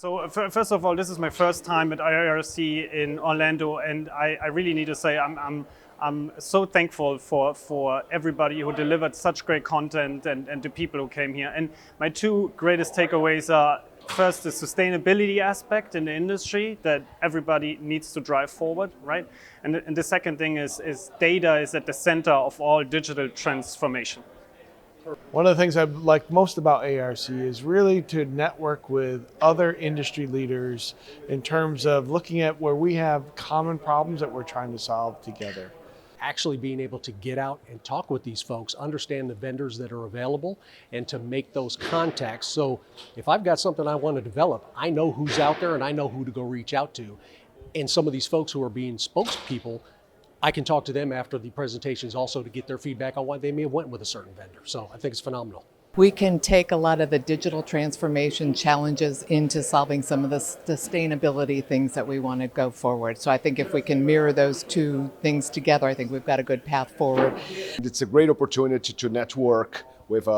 So first of all, this is my first time at IRC in Orlando, and I really need to say I'm so thankful for everybody who delivered such great content and the people who came here. And my two greatest takeaways are, first, the sustainability aspect in the industry that everybody needs to drive forward, right? And the second thing is data is at the center of all digital transformation. One of the things I like most about ARC is really to network with other industry leaders in terms of looking at where we have common problems that we're trying to solve together. Actually being able to get out and talk with these folks, understand the vendors that are available, and to make those contacts. So if I've got something I want to develop, I know who's out there and I know who to go reach out to. And some of these folks who are being spokespeople, I can talk to them after the presentations also to get their feedback on why they may have went with a certain vendor. So I think it's phenomenal. We can take a lot of the digital transformation challenges into solving some of the sustainability things that we want to go forward. So I think if we can mirror those two things together, I think we've got a good path forward. It's a great opportunity to network with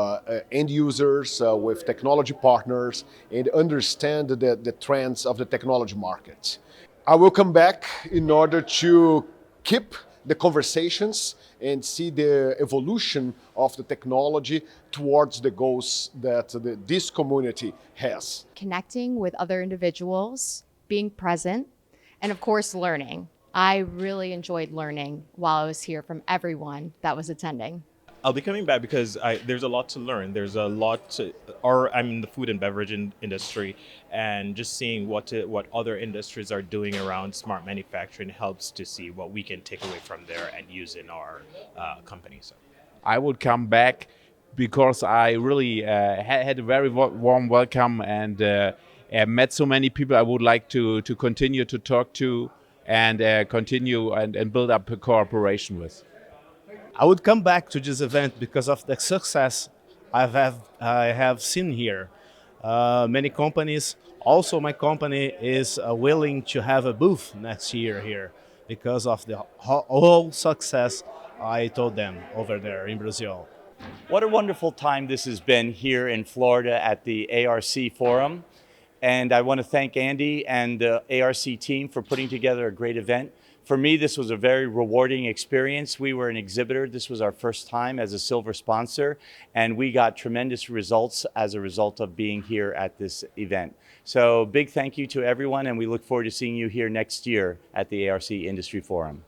end users, with technology partners, and understand the trends of the technology market. I will come back in order to keep the conversations and see the evolution of the technology towards the goals that this community has. Connecting with other individuals, being present, and of course learning. I really enjoyed learning while I was here from everyone that was attending. I'll be coming back because there's a lot to learn. There's a lot I'm in the food and beverage industry, and just seeing what other industries are doing around smart manufacturing helps to see what we can take away from there and use in our companies. I would come back because I really had a very warm welcome and met so many people I would like to continue to talk to and continue and build up a cooperation with. I would come back to this event because of the success I have seen here. Many companies, also my company is willing to have a booth next year here because of the whole success I told them over there in Brazil. What a wonderful time this has been here in Florida at the ARC Forum. And I want to thank Andy and the ARC team for putting together a great event. For me, this was a very rewarding experience. We were an exhibitor. This was our first time as a silver sponsor, and we got tremendous results as a result of being here at this event. So big thank you to everyone, and we look forward to seeing you here next year at the ARC Industry Forum.